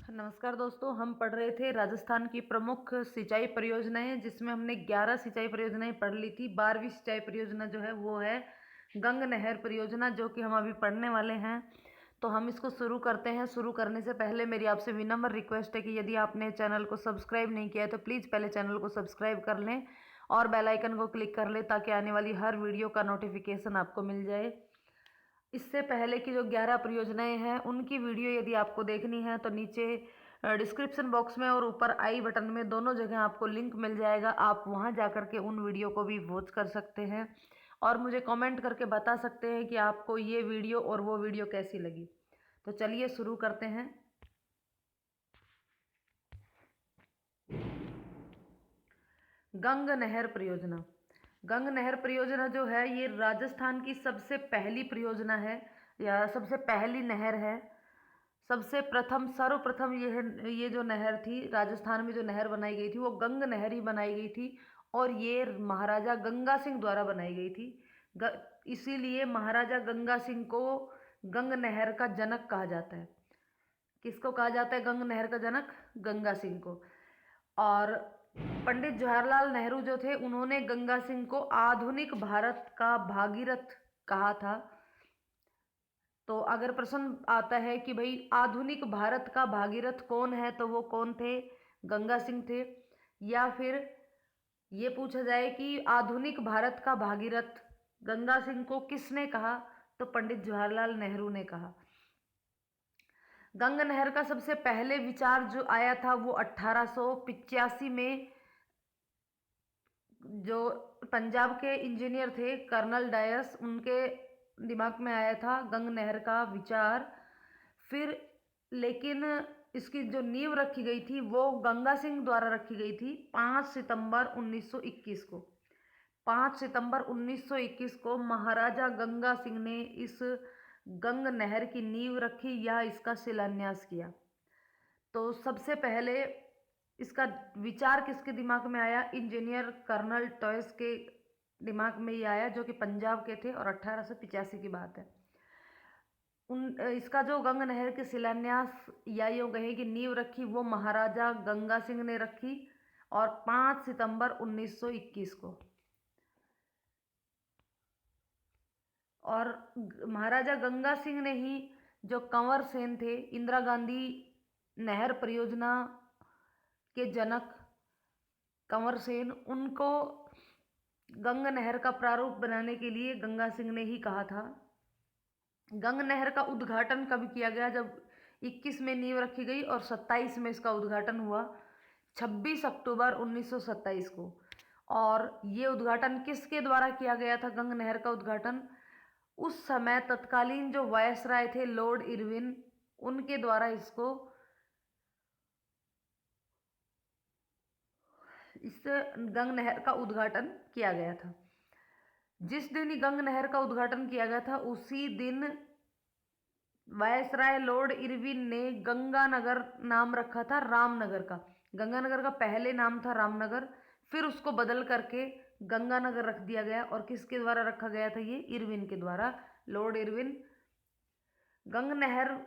नमस्कार दोस्तों, हम पढ़ रहे थे राजस्थान की प्रमुख सिंचाई परियोजनाएं, जिसमें हमने 11 सिंचाई परियोजनाएं पढ़ ली थी। 12वीं सिंचाई परियोजना जो है वो है गंग नहर परियोजना, जो कि हम अभी पढ़ने वाले हैं। तो हम इसको शुरू करते हैं। शुरू करने से पहले मेरी आपसे विनम्र रिक्वेस्ट है कि यदि आपने चैनल को सब्सक्राइब नहीं किया है तो प्लीज़ पहले चैनल को सब्सक्राइब कर लें और बेल आइकन को क्लिक कर लें, ताकि आने वाली हर वीडियो का नोटिफिकेशन आपको मिल जाए। इससे पहले की जो 11 परियोजनाएं हैं उनकी वीडियो यदि आपको देखनी है तो नीचे डिस्क्रिप्शन बॉक्स में और ऊपर आई बटन में दोनों जगह आपको लिंक मिल जाएगा। आप वहां जाकर के उन वीडियो को भी वॉच कर सकते हैं और मुझे कमेंट करके बता सकते हैं कि आपको ये वीडियो और वो वीडियो कैसी लगी। तो चलिए शुरू करते हैं। गंग नहर परियोजना। गंग नहर परियोजना जो है ये राजस्थान की सबसे पहली परियोजना है या सबसे पहली नहर है। सबसे प्रथम सर्वप्रथम ये जो नहर थी, राजस्थान में जो नहर बनाई गई थी वो गंग नहर ही बनाई गई थी और ये महाराजा गंगा सिंह द्वारा बनाई गई थी। इसीलिए महाराजा गंगा सिंह को गंग नहर का जनक कहा जाता है। किसको कहा जाता है गंग नहर का जनक? गंगा सिंह को। और पंडित जवाहरलाल नेहरू जो थे उन्होंने गंगा सिंह को आधुनिक भारत का भागीरथ कहा था। तो अगर प्रश्न आता है कि भाई आधुनिक भारत का भागीरथ कौन है, तो वो कौन थे? गंगा सिंह थे। या फिर ये पूछा जाए कि आधुनिक भारत का भागीरथ गंगा सिंह को किसने कहा, तो पंडित जवाहरलाल नेहरू ने कहा। गंग नहर का सबसे पहले विचार जो आया था वो 1885 में जो पंजाब के इंजीनियर थे कर्नल डायस, उनके दिमाग में आया था गंग नहर का विचार। फिर लेकिन इसकी जो नींव रखी गई थी वो गंगा सिंह द्वारा रखी गई थी 5 सितंबर 1921 को। 5 सितंबर 1921 को महाराजा गंगा सिंह ने इस गंग नहर की नींव रखी या इसका शिलान्यास किया। तो सबसे पहले इसका विचार किसके दिमाग में आया? इंजीनियर कर्नल टॉयस के दिमाग में ही आया, जो कि पंजाब के थे और 1885 की बात है। इसका जो गंग नहर के शिलान्यास या यूँ कहें कि नींव रखी वो महाराजा गंगा सिंह ने रखी और 5 सितंबर 1921 को। और महाराजा गंगा सिंह ने ही जो कंवर सेन थे, इंदिरा गांधी नहर परियोजना के जनक कंवर सेन, उनको गंग नहर का प्रारूप बनाने के लिए गंगा सिंह ने ही कहा था। गंग नहर का उद्घाटन कब किया गया? जब 21 में नींव रखी गई और 27 में इसका उद्घाटन हुआ, 26 अक्टूबर 1927 को। और ये उद्घाटन किसके द्वारा किया गया था? गंग नहर का उद्घाटन उस समय तत्कालीन जो वायसराय थे लॉर्ड इरविन, उनके द्वारा इस गंग नहर का उद्घाटन किया गया था। जिस दिन ही गंग नहर का उद्घाटन किया गया था उसी दिन वायसराय लॉर्ड इरविन ने गंगानगर नाम रखा था रामनगर का। गंगानगर का पहले नाम था रामनगर, फिर उसको बदल करके गंगानगर रख दिया गया। और किसके द्वारा रखा गया था? ये इरविन के द्वारा, लॉर्ड इरविन। गंग नहर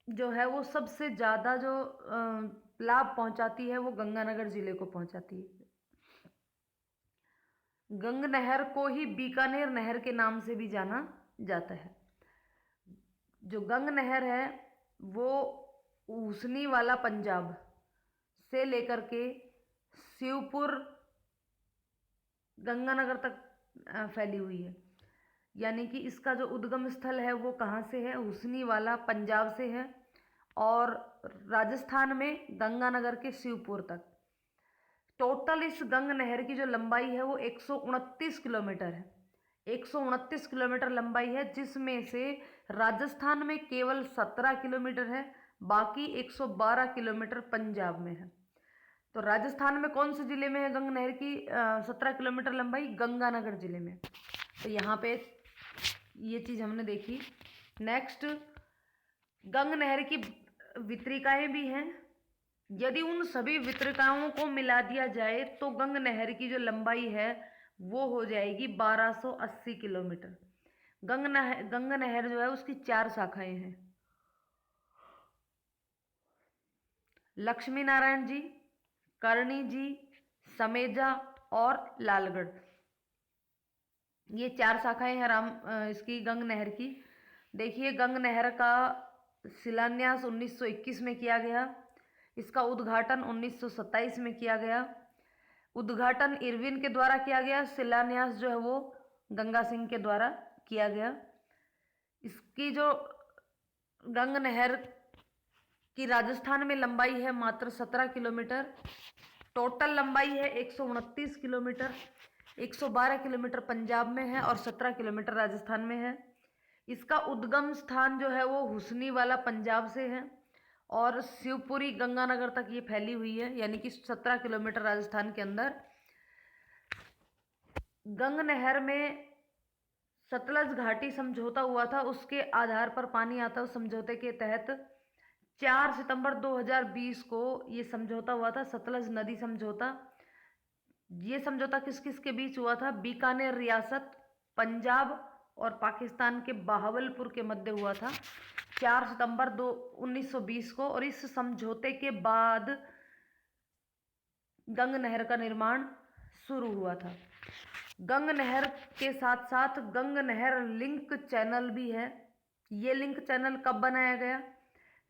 जो है वो सबसे ज़्यादा जो लाभ पहुंचाती है वो गंगानगर जिले को पहुंचाती है। गंग नहर को ही बीकानेर नहर के नाम से भी जाना जाता है। जो गंग नहर है वो उसनी वाला पंजाब से लेकर के शिवपुर गंगानगर तक फैली हुई है। यानी कि इसका जो उद्गम स्थल है वो कहाँ से है? हुसनी वाला पंजाब से है और राजस्थान में गंगानगर के शिवपुर तक। टोटल इस गंग नहर की जो लंबाई है वो 129 किलोमीटर है। 129 किलोमीटर लंबाई है, जिसमें से राजस्थान में केवल 17 किलोमीटर है, बाकी 112 किलोमीटर पंजाब में है। तो राजस्थान में कौन से जिले में है गंग नहर की 17 किलोमीटर लंबाई? गंगानगर जिले में। तो यहाँ पे ये चीज़ हमने देखी। नेक्स्ट, गंग नहर की वितरिकाएं भी हैं। यदि उन सभी वितरिकाओं को मिला दिया जाए तो गंग नहर की जो लंबाई है वो हो जाएगी 1280 किलोमीटर। गंग नहर जो है उसकी 4 शाखाएं हैं। लक्ष्मी नारायण जी, करणी जी, समेजा और लालगढ़। ये 4 शाखाएं हैं इसकी गंग नहर की। देखिए, गंग नहर का शिलान्यास 1921 में किया गया। इसका उद्घाटन 1927 में किया गया। उद्घाटन इरविन के द्वारा किया गया, शिलान्यास जो है वो गंगा सिंह के द्वारा किया गया। इसकी जो गंग नहर की राजस्थान में लंबाई है मात्र 17 किलोमीटर। टोटल लंबाई है 129 किलोमीटर। 112 किलोमीटर पंजाब में है और 17 किलोमीटर राजस्थान में है। इसका उद्गम स्थान जो है वो हुसनी वाला पंजाब से है और शिवपुरी गंगानगर तक ये फैली हुई है, यानी कि 17 किलोमीटर राजस्थान के अंदर। गंग नहर में सतलज घाटी समझौता हुआ था, उसके आधार पर पानी आता है। उस समझौते के तहत 4 सितंबर 2020 को ये समझौता हुआ था, सतलज नदी समझौता। ये समझौता किस किस के बीच हुआ था? बीकानेर रियासत, पंजाब और पाकिस्तान के बहावलपुर के मध्य हुआ था 4 सितंबर 1920 को। और इस समझौते के बाद गंग नहर का निर्माण शुरू हुआ था। गंग नहर के साथ साथ गंग नहर लिंक चैनल भी है। ये लिंक चैनल कब बनाया गया?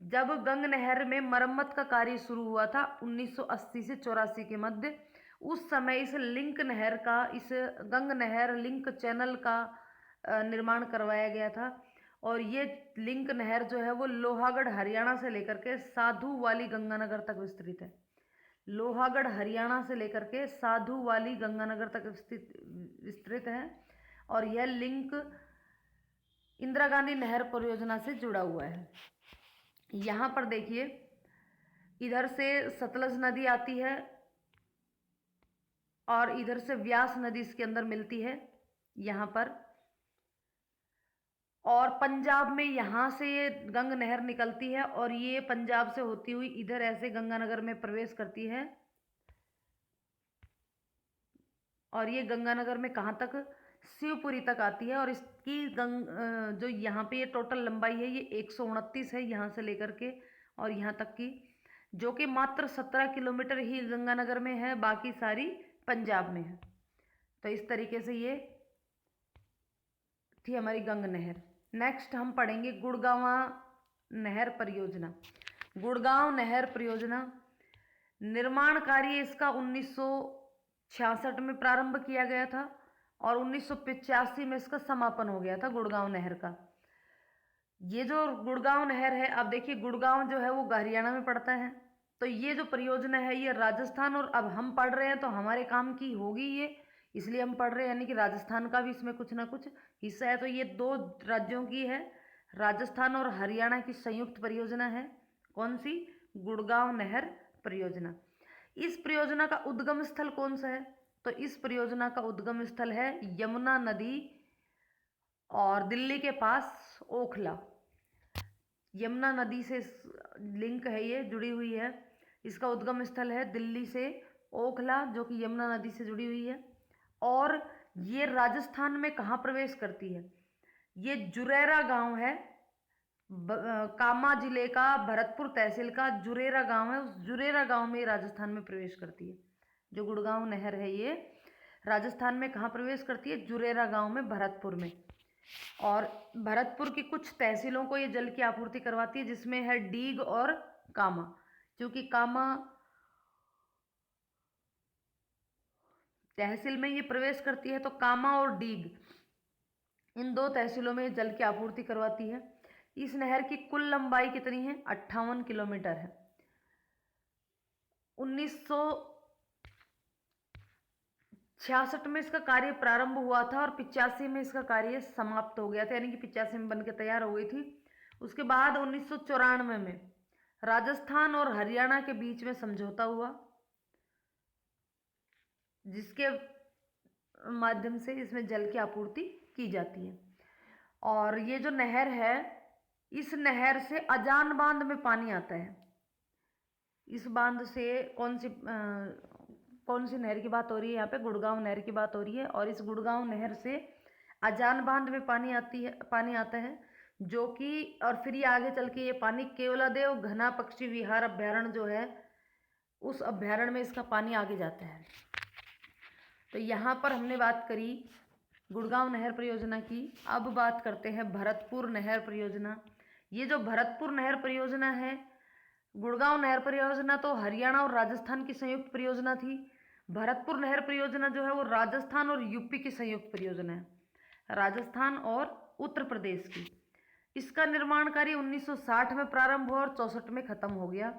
जब गंग नहर में मरम्मत का कार्य शुरू हुआ था 1980 से 84 के मध्य। उस समय इस गंग नहर लिंक चैनल का निर्माण करवाया गया था। और ये लिंक नहर जो है वो लोहागढ़ हरियाणा से लेकर के साधु वाली गंगानगर तक विस्तृत है। लोहागढ़ हरियाणा से लेकर के साधु वाली गंगानगर तक विस्तृत है। और यह लिंक इंदिरा गांधी नहर परियोजना से जुड़ा हुआ है। यहाँ पर देखिए, इधर से सतलज नदी आती है और इधर से व्यास नदी इसके अंदर मिलती है यहाँ पर। और पंजाब में यहाँ से ये गंग नहर निकलती है और ये पंजाब से होती हुई इधर ऐसे गंगानगर में प्रवेश करती है। और ये गंगानगर में कहाँ तक? शिवपुरी तक आती है। और इसकी जो यहाँ पे ये टोटल लंबाई है ये 129 है यहाँ से लेकर के और यहाँ तक की, जो कि मात्र 17 किलोमीटर ही गंगानगर में है, बाकी सारी पंजाब में है। तो इस तरीके से ये थी हमारी गंग नहर। नेक्स्ट हम पढ़ेंगे गुड़गांव नहर परियोजना। गुड़गांव नहर परियोजना निर्माण कार्य इसका 1966 में प्रारंभ किया गया था और 1985 में इसका समापन हो गया था गुड़गांव नहर का। ये जो गुड़गांव नहर है, अब देखिए गुड़गांव जो है वो हरियाणा में पड़ता है। तो ये जो परियोजना है ये राजस्थान, और अब हम पढ़ रहे हैं तो हमारे काम की होगी ये, इसलिए हम पढ़ रहे हैं, यानी कि राजस्थान का भी इसमें कुछ ना कुछ हिस्सा है। तो ये 2 राज्यों की है, राजस्थान और हरियाणा की संयुक्त परियोजना है। कौन सी? गुड़गांव नहर परियोजना। इस परियोजना का उद्गम स्थल कौन सा है? तो इस परियोजना का उद्गम स्थल है यमुना नदी और दिल्ली के पास ओखला। यमुना नदी से लिंक है, ये जुड़ी हुई है। इसका उद्गम स्थल है दिल्ली से ओखला, जो कि यमुना नदी से जुड़ी हुई है। और ये राजस्थान में कहाँ प्रवेश करती है? ये जुरेरा गांव है, कामा जिले का भरतपुर तहसील का जुरेरा गांव है। उस जुरेरा गांव में राजस्थान में प्रवेश करती है। जो गुड़गांव नहर है ये राजस्थान में कहाँ प्रवेश करती है? जुरेरा गांव में, भरतपुर में। और भरतपुर की कुछ तहसीलों को ये जल की आपूर्ति करवाती है, जिसमें है डीग और कामा। क्योंकि कामा तहसील में ये प्रवेश करती है तो कामा और डीग इन 2 तहसीलों में जल की आपूर्ति करवाती है। इस नहर की कुल लंबाई कितनी है? 58 किलोमीटर है। 1966 में इसका कार्य प्रारंभ हुआ था और 85 में इसका कार्य समाप्त हो गया था, यानी कि 85 में बनकर तैयार हो गई थी। उसके बाद 1994 में राजस्थान और हरियाणा के बीच में समझौता हुआ, जिसके माध्यम से इसमें जल की आपूर्ति की जाती है। और ये जो नहर है, इस नहर से अजान बांध में पानी आता है। इस बांध से कौन सी नहर की बात हो रही है? यहाँ पे गुड़गांव नहर की बात हो रही है। और इस गुड़गांव नहर से अजान बांध में पानी आता है, जो कि और फिर ये आगे चल के ये पानी केवलादेव घना पक्षी विहार अभ्यारण्य जो है उस अभ्यारण्य में इसका पानी आगे जाता है। तो यहाँ पर हमने बात करी गुड़गांव नहर परियोजना की। अब बात करते हैं भरतपुर नहर परियोजना। ये जो भरतपुर नहर परियोजना है, गुड़गांव नहर परियोजना तो हरियाणा और राजस्थान की संयुक्त परियोजना थी। भरतपुर नहर परियोजना जो है वो राजस्थान और यूपी की संयुक्त परियोजना है, राजस्थान और उत्तर प्रदेश की। इसका निर्माण कार्य 1960 में प्रारंभ हुआ और 64 में खत्म हो गया।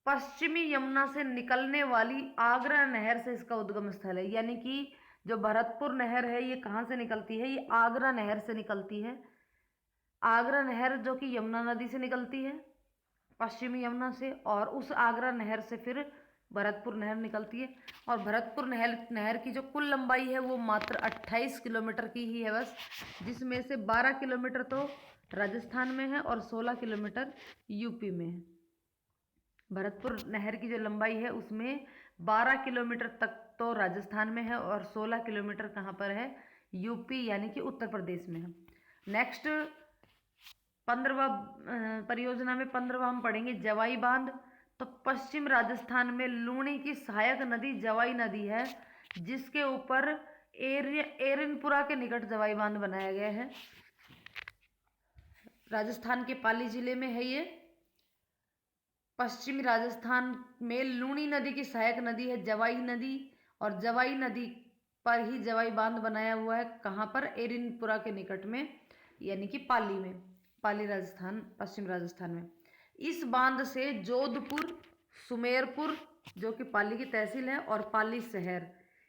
पश्चिमी यमुना से निकलने वाली आगरा नहर से इसका उद्गम स्थल है। यानी कि जो भरतपुर नहर है ये कहाँ से निकलती है? ये आगरा नहर से निकलती है। आगरा नहर जो कि यमुना नदी से निकलती है पश्चिमी यमुना से, और उस आगरा नहर से फिर भरतपुर नहर निकलती है। और भरतपुर नहर की जो कुल लंबाई है वो मात्र 28 किलोमीटर की ही है बस, जिसमें से 12 किलोमीटर तो राजस्थान में है और 16 किलोमीटर यूपी में है। भरतपुर नहर की जो लंबाई है उसमें 12 किलोमीटर तक तो राजस्थान में है और 16 किलोमीटर कहाँ पर है? यूपी यानी कि उत्तर प्रदेश में है। नेक्स्ट 15वां परियोजना में 15वां हम पढ़ेंगे जवाई बांध। तो पश्चिम राजस्थान में लूणी की सहायक नदी जवाई नदी है, जिसके ऊपर एरनपुरा के निकट जवाई बांध बनाया गया है। राजस्थान के पाली जिले में है ये। पश्चिमी राजस्थान में लूणी नदी की सहायक नदी है जवाई नदी, और जवाई नदी पर ही जवाई बांध बनाया हुआ है। कहाँ पर? एरनपुरा के निकट में, यानी कि पाली में, पाली राजस्थान, पश्चिम राजस्थान में। इस बांध से जोधपुर, सुमेरपुर जो कि पाली की तहसील है, और पाली शहर,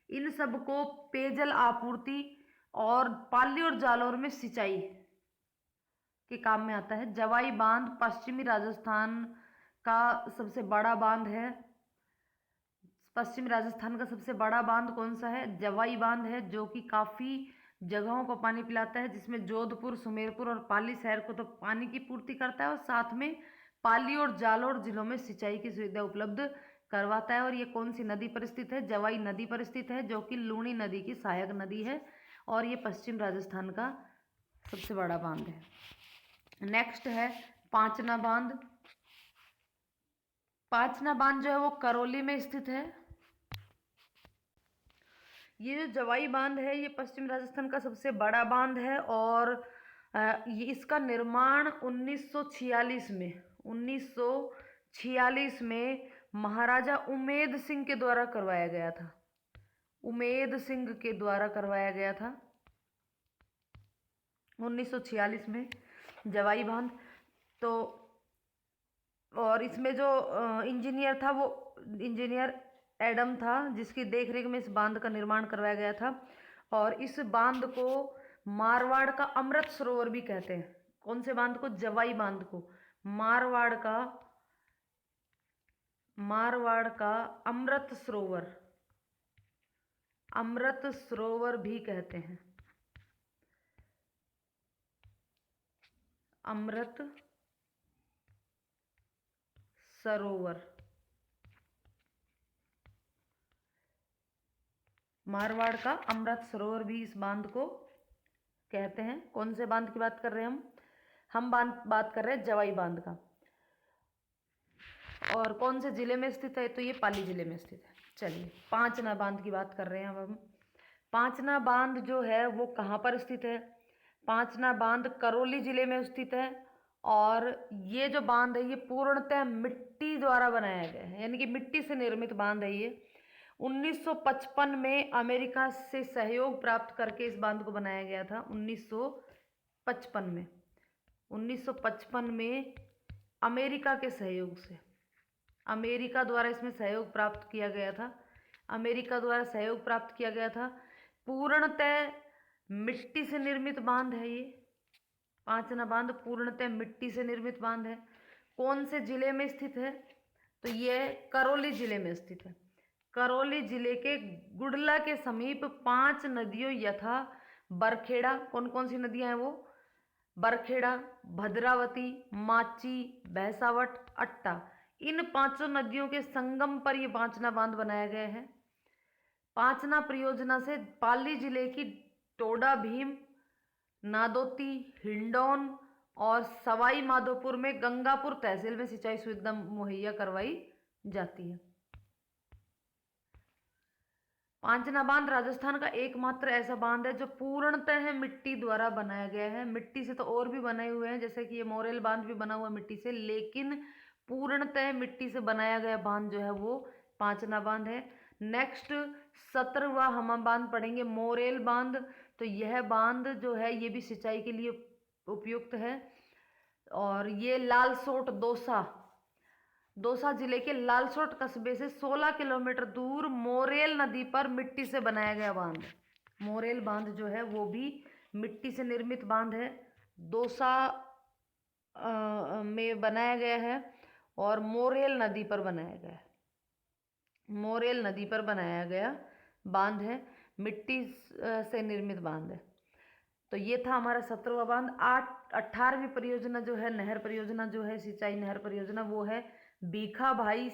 इन सब को पेयजल आपूर्ति और पाली और जालौर में सिंचाई के काम में आता है। जवाई बांध पश्चिमी राजस्थान का सबसे बड़ा बांध है। पश्चिमी राजस्थान का सबसे बड़ा बांध कौन सा है? जवाई बांध है, जो कि काफ़ी जगहों को पानी पिलाता है, जिसमें जोधपुर, सुमेरपुर और पाली शहर को तो पानी की पूर्ति करता है और साथ में पाली और जालौर जिलों में सिंचाई की सुविधा उपलब्ध करवाता है। और ये कौन सी नदी पर स्थित है? जवाई नदी पर स्थित है, जो कि लूणी नदी की सहायक नदी है, और ये पश्चिम राजस्थान का सबसे बड़ा बांध है। नेक्स्ट है पांचना बांध। पांचना बांध जो है वो करौली में स्थित है। ये जो जवाई बांध है ये पश्चिम राजस्थान का सबसे बड़ा बांध है, और ये इसका निर्माण 1946 में महाराजा उमेद सिंह के द्वारा करवाया गया था। उमेद सिंह के द्वारा करवाया गया था 1946 में जवाई बांध। तो और इसमें जो इंजीनियर था वो इंजीनियर एडम था, जिसकी देखरेख में इस बांध का निर्माण करवाया गया था। और इस बांध को मारवाड़ का अमृत सरोवर भी कहते हैं। कौन से बांध को? जवाई बांध को मारवाड़ का अमृत सरोवर भी कहते हैं। अमृत सरोवर, मारवाड़ का अमृत सरोवर भी इस बांध को कहते हैं। कौन से बांध की बात कर रहे हैं हम बात कर रहे हैं जवाई बांध का। और कौन से जिले में स्थित है? तो ये पाली जिले में स्थित है। चलिए पांचना बांध की बात कर रहे हैं अब हम। पांचना बांध जो है वो कहाँ पर स्थित है? पांचना बांध करौली जिले में स्थित है, और ये जो बांध है ये पूर्णतः मिट्टी द्वारा बनाया गया है, यानी कि मिट्टी से निर्मित बांध है ये। 1955 में अमेरिका से सहयोग प्राप्त करके इस बांध को बनाया गया था। 1955 में अमेरिका के सहयोग से, अमेरिका द्वारा इसमें सहयोग प्राप्त किया गया था। अमेरिका द्वारा सहयोग प्राप्त किया गया था। पूर्णतः मिट्टी से निर्मित बांध है ये। पांचना बांध पूर्णतः मिट्टी से निर्मित बांध है। कौन से जिले में स्थित है? तो ये करौली जिले में स्थित है। करौली जिले के गुडला के समीप 5 नदियों यथा बरखेड़ा, कौन कौन सी नदियां हैं वो? बरखेड़ा, भद्रावती, माची, भैंसावट, अट्टा, इन 5 नदियों के संगम पर यह पांचना बांध बनाया गया है। पांचना परियोजना से पाली जिले की टोडा भीम नादोती, हिंडौन और सवाई माधोपुर में गंगापुर तहसील में सिंचाई सुविधा मुहैया करवाई जाती है। पांचना बांध राजस्थान का एकमात्र ऐसा बांध है जो पूर्णतः मिट्टी द्वारा बनाया गया है। मिट्टी से तो और भी बनाए हुए हैं, जैसे कि ये मोरेल बांध भी बना हुआ मिट्टी से, लेकिन पूर्णतः मिट्टी से बनाया गया बांध जो है वो पांचना बांध है। नेक्स्ट 17वां हम बांध पढ़ेंगे, मोरेल बांध। तो यह बांध जो है ये भी सिंचाई के लिए उपयुक्त है और ये लालसोट दौसा जिले के लालसोट कस्बे से 16 किलोमीटर दूर मोरेल नदी पर मिट्टी से बनाया गया बांध। मोरेल बांध जो है वो भी मिट्टी से निर्मित बांध है, दौसा में बनाया गया है और मोरेल नदी पर बनाया गया है। मोरेल नदी पर बनाया गया बांध है, मिट्टी से निर्मित बांध है। तो ये था हमारा 17वां बांध। 18वीं परियोजना जो है, नहर परियोजना जो है, सिंचाई नहर परियोजना, वो है भीखाभाई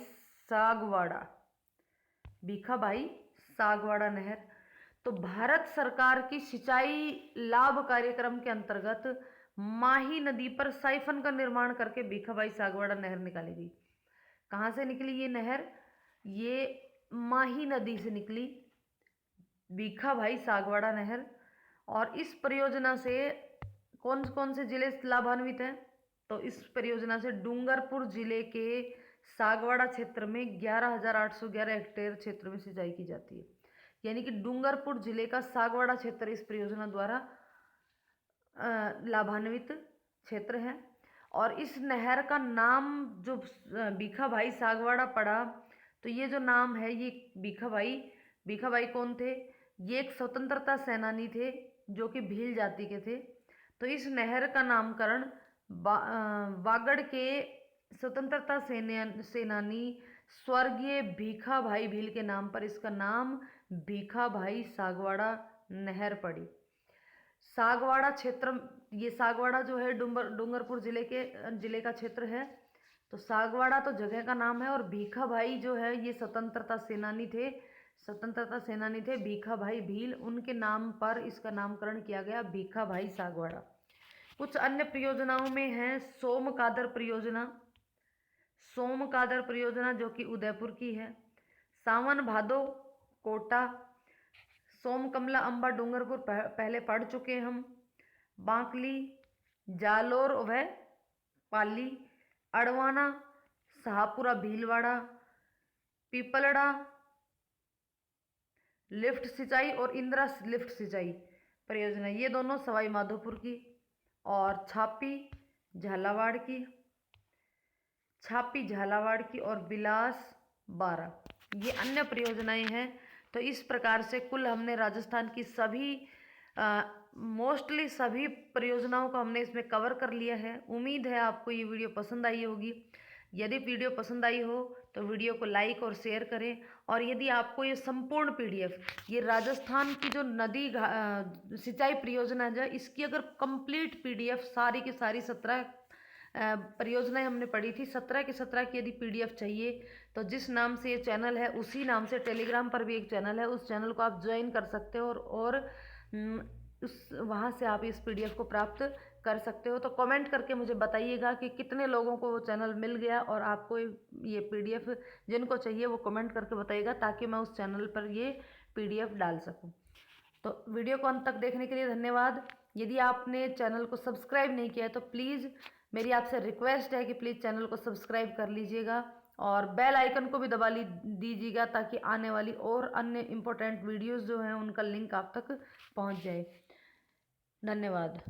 सागवाड़ा नहर। तो भारत सरकार की सिंचाई लाभ कार्यक्रम के अंतर्गत माही नदी पर साइफन का निर्माण करके भीखाभाई सागवाड़ा नहर निकाली गई। कहाँ से निकली ये नहर? ये माही नदी से निकली भीखाभाई सागवाड़ा नहर। और इस परियोजना से कौन कौन से जिले लाभान्वित हैं? तो इस परियोजना से डूंगरपुर जिले के सागवाड़ा क्षेत्र में 11,811 हेक्टेयर क्षेत्र में सिंचाई की जाती है। यानी कि डूंगरपुर जिले का सागवाड़ा क्षेत्र इस परियोजना द्वारा लाभान्वित क्षेत्र है। और इस नहर का नाम जो भीखाभाई सागवाड़ा पड़ा, तो ये जो नाम है ये भीखाभाई कौन थे? ये एक स्वतंत्रता सेनानी थे जो कि भील जाति के थे। तो इस नहर का नामकरण वागड़ के स्वतंत्रता सेनानी स्वर्गीय भीखाभाई भील के नाम पर इसका नाम भीखाभाई सागवाड़ा नहर पड़ी। सागवाड़ा क्षेत्र, ये सागवाड़ा जो है डूंगरपुर जिले का क्षेत्र है। तो सागवाड़ा तो जगह का नाम है और भीखाभाई जो है ये स्वतंत्रता सेनानी थे भीखाभाई भील, उनके नाम पर इसका नामकरण किया गया भीखाभाई सागवाड़ा। कुछ अन्य परियोजनाओं में है सोमकादर परियोजना जो कि उदयपुर की है। सावन भादो कोटा, सोमकमला अंबा डूंगरपुर पहले पढ़ चुके हम। बांकली, जालोर व पाली, अड़वाना, शाहपुरा भीलवाड़ा, पीपलड़ा लिफ्ट सिंचाई और इंदिरा लिफ्ट सिंचाई परियोजना, ये दोनों सवाई माधोपुर की। और छापी झालावाड़ की और बिलास 12, ये अन्य परियोजनाएं हैं। तो इस प्रकार से कुल हमने राजस्थान की मोस्टली सभी परियोजनाओं को हमने इसमें कवर कर लिया है। उम्मीद है आपको ये वीडियो पसंद आई होगी। यदि वीडियो पसंद आई हो तो वीडियो को लाइक और शेयर करें। और यदि आपको ये संपूर्ण PDF, ये राजस्थान की जो नदी सिंचाई परियोजना है, इसकी अगर कंप्लीट PDF सारी की सारी 17 परियोजनाएं हमने पढ़ी थी, 17 की 17 की यदि PDF चाहिए तो जिस नाम से ये चैनल है उसी नाम से टेलीग्राम पर भी एक चैनल है, उस चैनल को आप ज्वाइन कर सकते हो और वहाँ से आप इस PDF को प्राप्त कर सकते हो। तो कमेंट करके मुझे बताइएगा कि कितने लोगों को वो चैनल मिल गया और आपको ये PDF जिनको चाहिए वो कमेंट करके बताइएगा, ताकि मैं उस चैनल पर ये PDF डाल सकूं। तो वीडियो को अंत तक देखने के लिए धन्यवाद। यदि आपने चैनल को सब्सक्राइब नहीं किया है तो प्लीज़ मेरी आपसे रिक्वेस्ट है कि प्लीज़ चैनल को सब्सक्राइब कर लीजिएगा और बेल आइकन को भी दबा दीजिएगा, ताकि आने वाली और अन्य इम्पोर्टेंट वीडियोज़ जो हैं उनका लिंक आप तक पहुँच जाए। धन्यवाद।